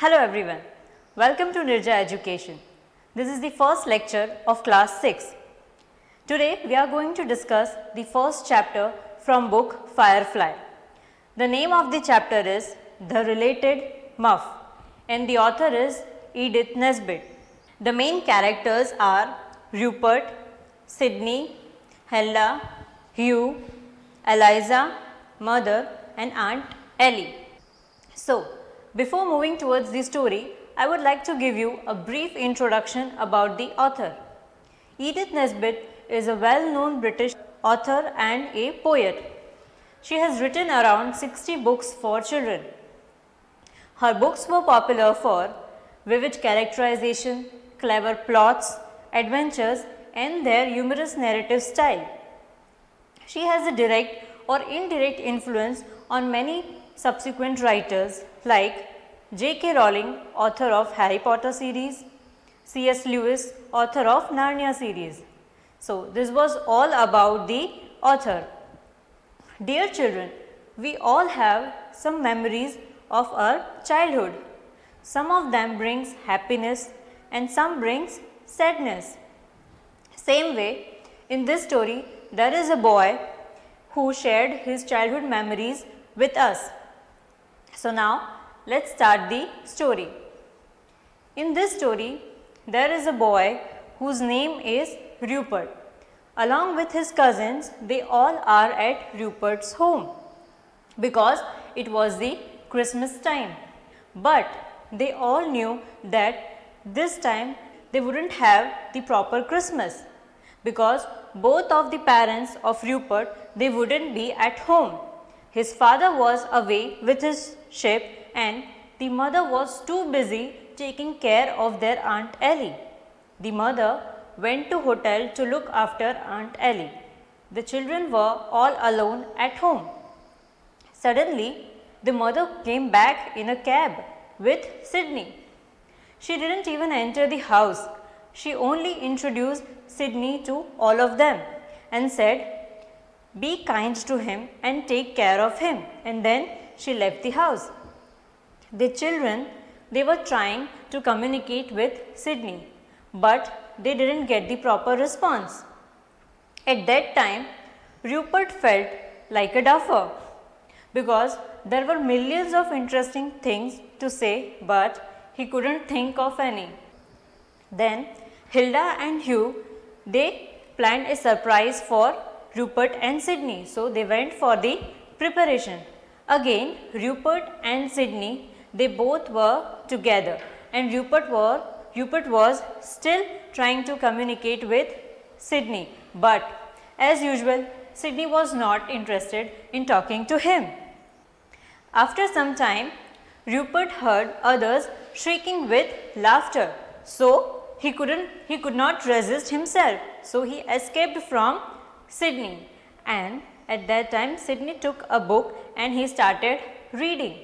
Hello everyone, welcome to Nirja Education. This is the first lecture of class 6. Today we are going to discuss the first chapter from book Firefly. The name of the chapter is The Related Muff and the author is Edith Nesbit. The main characters are Rupert, Sydney, Hilda, Hugh, Eliza, Mother and Aunt Ellie. So, before moving towards the story, I would like to give you a brief introduction about the author. Edith Nesbit is a well-known British author and a poet. She has written around 60 books for children. Her books were popular for vivid characterization, clever plots, adventures and their humorous narrative style. She has a direct or indirect influence on many subsequent writers like J.K. Rowling, author of Harry Potter series, C.S. Lewis, author of Narnia series. So, this was all about the author. Dear children, we all have some memories of our childhood. Some of them brings happiness and some brings sadness. Same way, in this story, there is a boy who shared his childhood memories with us. So now, let's start the story. In this story, there is a boy whose name is Rupert. Along with his cousins, they all are at Rupert's home because it was the Christmas time. But they all knew that this time they wouldn't have the proper Christmas because both of the parents of Rupert, they wouldn't be at home. His father was away with his ship and the mother was too busy taking care of their Aunt Ellie. The mother went to hotel to look after Aunt Ellie. The children were all alone at home. Suddenly, the mother came back in a cab with Sydney. She didn't even enter the house. She only introduced Sydney to all of them and said, "Be kind to him and take care of him," and then she left the house. The children, they were trying to communicate with Sydney, but they didn't get the proper response. At that time, Rupert felt like a duffer because there were millions of interesting things to say, but he couldn't think of any. Then Hilda and Hugh, they planned a surprise for Rupert and Sydney, so they went for the preparation. Again, Rupert and Sydney, they both were together and Rupert was still trying to communicate with Sydney, but as usual, Sydney was not interested in talking to him. After some time, Rupert heard others shrieking with laughter, so he could not resist himself, so he escaped from Sydney, and at that time Sydney took a book and he started reading.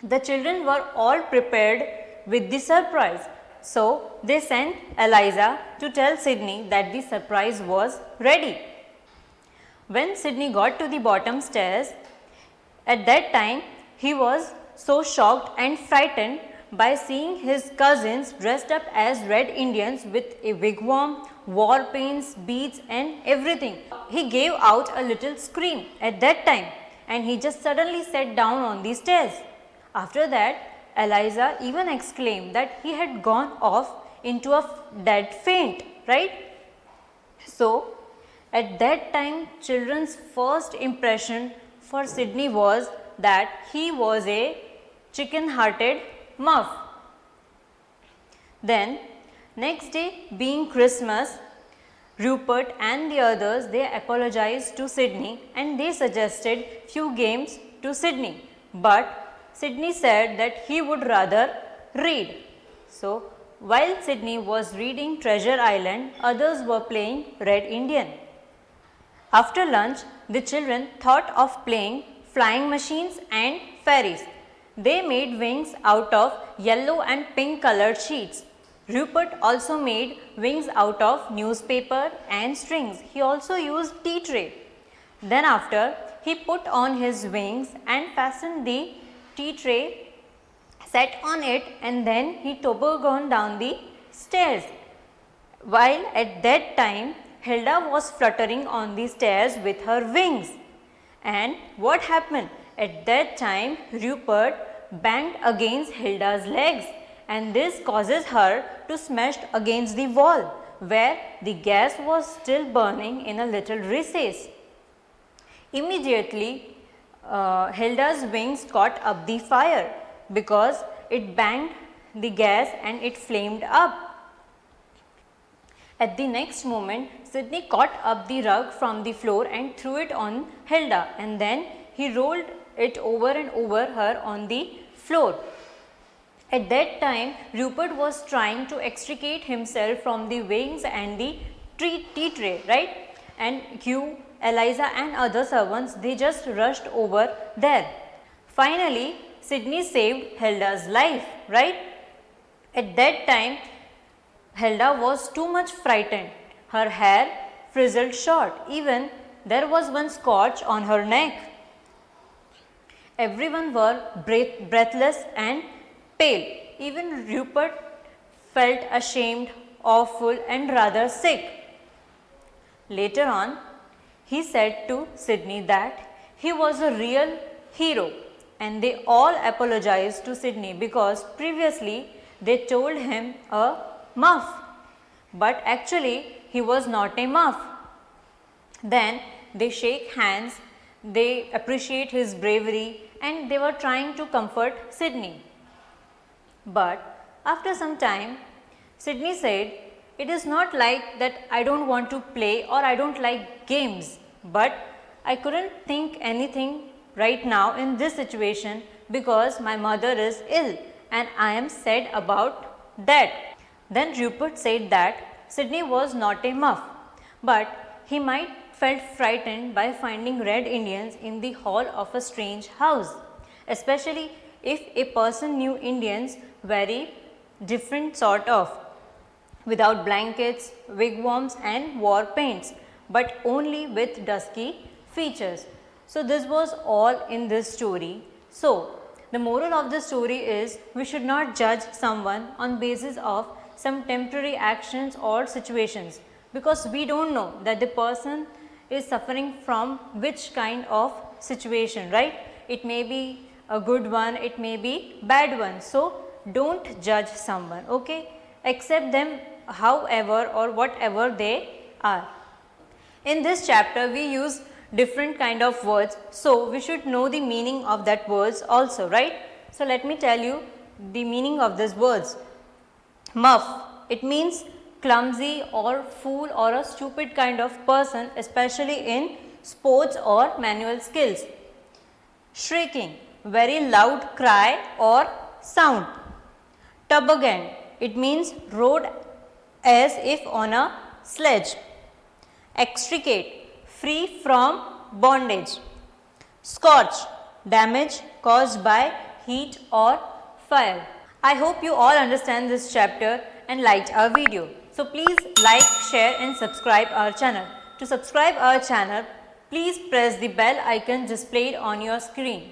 The children were all prepared with the surprise, so they sent Eliza to tell Sydney that the surprise was ready. When Sydney got to the bottom stairs, at that time he was so shocked and frightened by seeing his cousins dressed up as Red Indians with a wigwam, war paints, beads and everything. He gave out a little scream at that time and he just suddenly sat down on the stairs. After that, Eliza even exclaimed that he had gone off into a dead faint, right? So, at that time, children's first impression for Sydney was that he was a chicken-hearted muff. Then, next day being Christmas, Rupert and the others, they apologized to Sydney and they suggested few games to Sydney, but Sydney said that he would rather read. So, while Sydney was reading Treasure Island, others were playing Red Indian. After lunch, the children thought of playing flying machines and fairies. They made wings out of yellow and pink colored sheets. Rupert also made wings out of newspaper and strings. He also used tea tray. Then after, he put on his wings and fastened the tea tray sat on it, and then he tobogganed down the stairs. While at that time Hilda was fluttering on the stairs with her wings. And what happened? At that time Rupert banged against Hilda's legs, and this causes her to smash against the wall where the gas was still burning in a little recess. Immediately Hilda's wings caught up the fire because it banged the gas and it flamed up. At the next moment, Sidney caught up the rug from the floor and threw it on Hilda, and then he rolled it over and over her on the floor. At that time, Rupert was trying to extricate himself from the wings and the tea tray, right? And Hugh, Eliza and other servants, they just rushed over there. Finally, Sidney saved Hilda's life, right? At that time, Hilda was too much frightened. Her hair frizzled short. Even there was one scorch on her neck. Everyone were breathless and pale. Even Rupert felt ashamed, awful and rather sick. Later on, he said to Sidney that he was a real hero, and they all apologized to Sidney because previously they told him a muff, but actually he was not a muff. Then they shake hands, they appreciate his bravery, and they were trying to comfort Sidney. But after some time, Sidney said, "It is not like that I don't want to play or I don't like games, but I couldn't think anything right now in this situation because my mother is ill and I am sad about that." Then Rupert said that Sidney was not a muff, but he might felt frightened by finding red Indians in the hall of a strange house, especially if a person knew Indians very different sort of, without blankets, wigwams and war paints, but only with dusky features. So this was all in this story. So the moral of the story is we should not judge someone on basis of some temporary actions or situations, because we don't know that the person is suffering from which kind of situation, right? It may be a good one, it may be bad one. So don't judge someone, okay? Accept them however or whatever they are. In this chapter we use different kind of words, so we should know the meaning of that words also, right? So let me tell you the meaning of these words. Muff, it means clumsy or fool or a stupid kind of person, especially in sports or manual skills. Shrieking, very loud cry or sound. Toboggan, it means rode as if on a sledge. Extricate, free from bondage. Scorch, damage caused by heat or fire. I hope you all understand this chapter and liked our video. So please like, share and subscribe our channel. To subscribe our channel, please press the bell icon displayed on your screen.